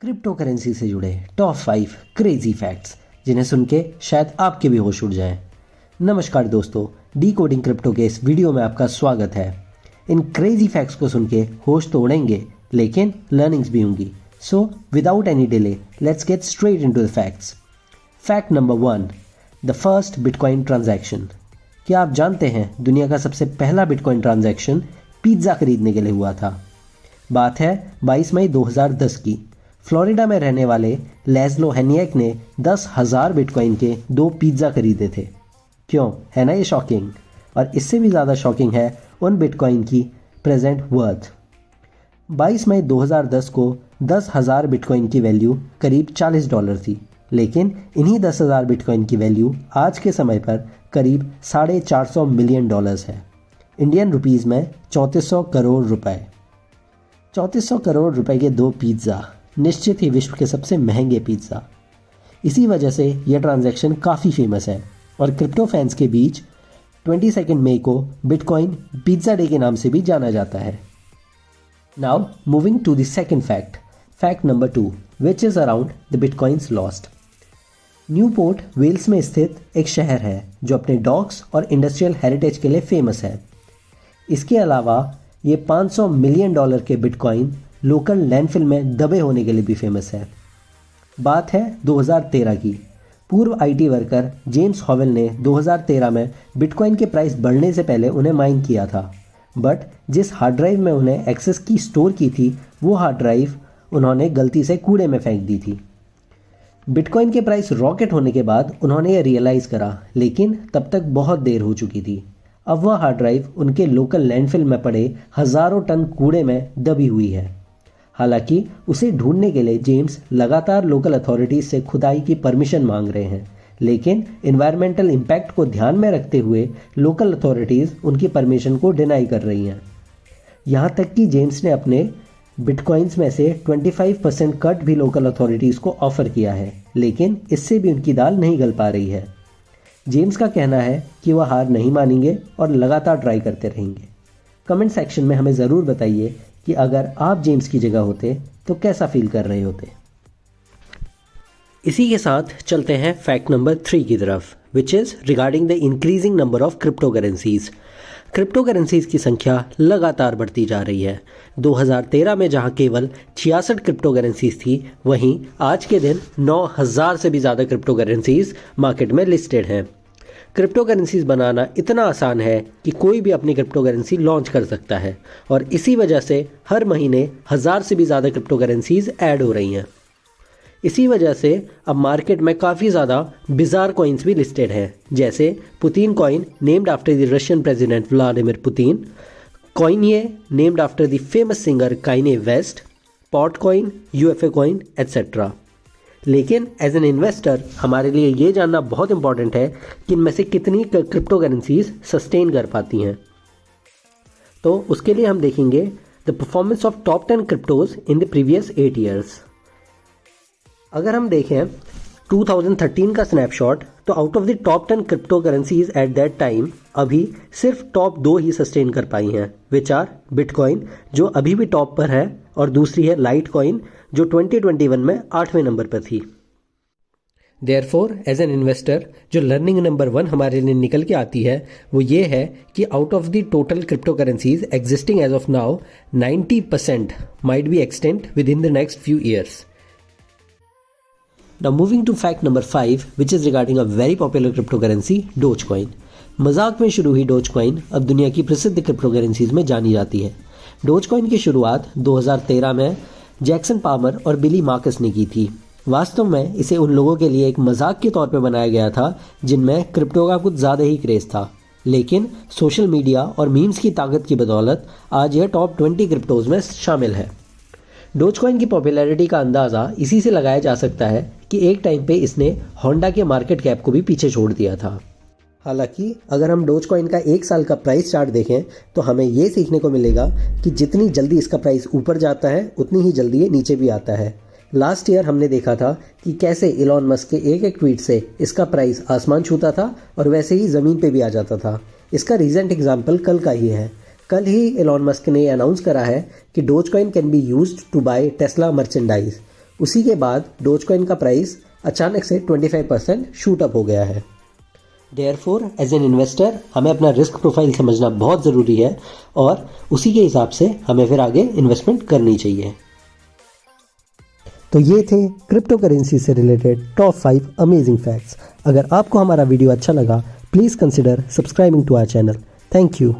Crypto currency से जुड़े top 5 crazy facts जिन्हें सुन के शायद आपके भी होश उड़ जाएं। नमस्कार दोस्तों, डी कोडिंग क्रिप्टो के इस वीडियो में आपका स्वागत है। इन क्रेजी फैक्ट्स को सुन के होश तो उड़ेंगे, लेकिन लर्निंग्स भी होंगी। So without any delay let's get straight into the facts. Fact number 1, the first bitcoin transaction. क्या आप जानते हैं दुनिया का सबसे पहला बिटकॉइन ट्रांजैक्शन पिज्ज़ा खरीदने के लिए हुआ था? बात है 22 मई 2010 की। फ्लोरिडा में रहने वाले लेस्लो हेनियक ने 10,000 बिटकॉइन के 2 पिज्ज़ा खरीदे थे। क्यों, है ना ये शॉकिंग? और इससे भी ज़्यादा शॉकिंग है उन बिटकॉइन की प्रेजेंट वर्थ। 22 मई 2010 को 10,000 बिटकॉइन की वैल्यू करीब $40 थी, लेकिन इन्हीं 10,000 बिटकॉइन की वैल्यू आज के समय पर करीब $450 मिलियन है। इंडियन रुपीज़ में 3400 करोड़ रुपए। 3400 करोड़ रुपए के 2 पिज्ज़ा निश्चित ही विश्व के सबसे महंगे पिज्ज़ा। इसी वजह से यह ट्रांजैक्शन काफ़ी फेमस है और क्रिप्टो फैंस के बीच 22 मई को बिटकॉइन पिज्ज़ा डे के नाम से भी जाना जाता है। Now moving to the second fact, fact number 2, which is around the bitcoins lost. Newport Wales में स्थित एक शहर है जो अपने डॉक्स और इंडस्ट्रियल हेरिटेज के लिए फेमस है। इसके अलावा ये $500 मिलियन के बिटकॉइन लोकल लैंडफिल में दबे होने के लिए भी फेमस है। बात है 2013 की। पूर्व आईटी वर्कर जेम्स हॉवेल ने 2013 में बिटकॉइन के प्राइस बढ़ने से पहले उन्हें माइन किया था, बट जिस हार्ड ड्राइव में उन्हें एक्सेस की स्टोर की थी वो हार्ड ड्राइव उन्होंने गलती से कूड़े में फेंक दी थी। बिटकॉइन के प्राइस रॉकेट होने के बाद उन्होंने ये रियलाइज़ करा, लेकिन तब तक बहुत देर हो चुकी थी। अब वह हार्ड ड्राइव उनके लोकल लैंडफिल में पड़े हज़ारों टन कूड़े में दबी हुई है। हालांकि उसे ढूंढने के लिए जेम्स लगातार लोकल अथॉरिटीज से खुदाई की परमिशन मांग रहे हैं, लेकिन इन्वायरमेंटल इम्पैक्ट को ध्यान में रखते हुए लोकल अथॉरिटीज उनकी परमिशन को डिनाई कर रही हैं। यहाँ तक कि जेम्स ने अपने बिटकॉइंस में से 25% कट भी लोकल अथॉरिटीज को ऑफर किया है, लेकिन इससे भी उनकी दाल नहीं गल पा रही है। जेम्स का कहना है कि वह हार नहीं मानेंगे और लगातार ट्राई करते रहेंगे। कमेंट सेक्शन में हमें ज़रूर बताइए कि अगर आप जेम्स की जगह होते तो कैसा फील कर रहे होते। इसी के साथ चलते हैं फैक्ट नंबर 3 की तरफ, which is regarding the increasing number of crypto currencies. Crypto currencies की संख्या लगातार बढ़ती जा रही है। 2013 में जहां केवल 66 क्रिप्टो करेंसीज थी, वहीं आज के दिन 9,000 से भी ज़्यादा क्रिप्टो करेंसीज मार्केट में लिस्टेड हैं। क्रिप्टो करेंसीज बनाना इतना आसान है कि कोई भी अपनी क्रिप्टो करेंसी लॉन्च कर सकता है, और इसी वजह से हर महीने 1000 से भी ज़्यादा क्रिप्टो करेंसीज ऐड हो रही हैं। इसी वजह से अब मार्केट में काफ़ी ज़्यादा बिजार कॉइन्स भी लिस्टेड हैं, जैसे Putin coin named after the Russian president Vladimir Putin, Coinye named after the famous singer Kanye West, pot coin, UFA coin etcetera. लेकिन एज एन इन्वेस्टर हमारे लिए ये जानना बहुत इंपॉर्टेंट है कि इनमें से कितनी क्रिप्टो करेंसीज सस्टेन कर पाती हैं। तो उसके लिए हम देखेंगे the performance of top 10 cryptos in the previous 8 years. अगर हम देखें 2013 का स्नैपशॉट, तो out of the top 10 crypto currencies at that time अभी सिर्फ टॉप 2 ही सस्टेन कर पाई हैं, विच आर बिटकॉइन जो अभी भी टॉप पर है, और दूसरी है लाइट कॉइन जो 2021 में 8वें नंबर पर थी। देयरफॉर एज एन इन्वेस्टर जो लर्निंग नंबर 1 हमारे लिए निकल के आती है वो ये है कि out of the total crypto currencies existing as of now 90% might be extinct within the next few years. Now moving to fact number 5, which is regarding a very popular cryptocurrency, Dogecoin. मजाक में शुरू हुई Dogecoin अब दुनिया की प्रसिद्ध crypto currencies में जानी जाती है। Dogecoin की शुरुआत 2013 में जैक्सन पामर और बिली मार्कस ने की थी। वास्तव में इसे उन लोगों के लिए एक मजाक के तौर पर बनाया गया था जिनमें क्रिप्टो का कुछ ज़्यादा ही क्रेज़ था, लेकिन सोशल मीडिया और मीम्स की ताकत की बदौलत आज यह टॉप 20 क्रिप्टोज में शामिल है। डोजकॉइन की पॉपुलैरिटी का अंदाज़ा इसी से लगाया जा सकता है कि एक टाइम पे इसने होंडा के मार्केट कैप को भी पीछे छोड़ दिया था। हालांकि अगर हम डोजकॉइन का 1 साल का प्राइस चार्ट देखें तो हमें ये सीखने को मिलेगा कि जितनी जल्दी इसका प्राइस ऊपर जाता है उतनी ही जल्दी ये नीचे भी आता है। लास्ट ईयर हमने देखा था कि कैसे इलॉन मस्क के एक ट्वीट से इसका प्राइस आसमान छूता था और वैसे ही ज़मीन पे भी आ जाता था। इसका रीसेंट एग्जाम्पल कल का ही है। कल ही एलॉन मस्क ने अनाउंस करा है कि Dogecoin can be used to buy Tesla merchandise. उसी के बाद डोजकॉइन का प्राइस अचानक से 25% शूट अप हो गया है। देयरफॉर एज एन इन्वेस्टर हमें अपना रिस्क प्रोफाइल समझना बहुत ज़रूरी है और उसी के हिसाब से हमें फिर आगे इन्वेस्टमेंट करनी चाहिए। तो ये थे क्रिप्टो करेंसी से रिलेटेड टॉप 5 अमेजिंग फैक्ट्स। अगर आपको हमारा वीडियो अच्छा लगा, please consider subscribing to our channel. Thank you.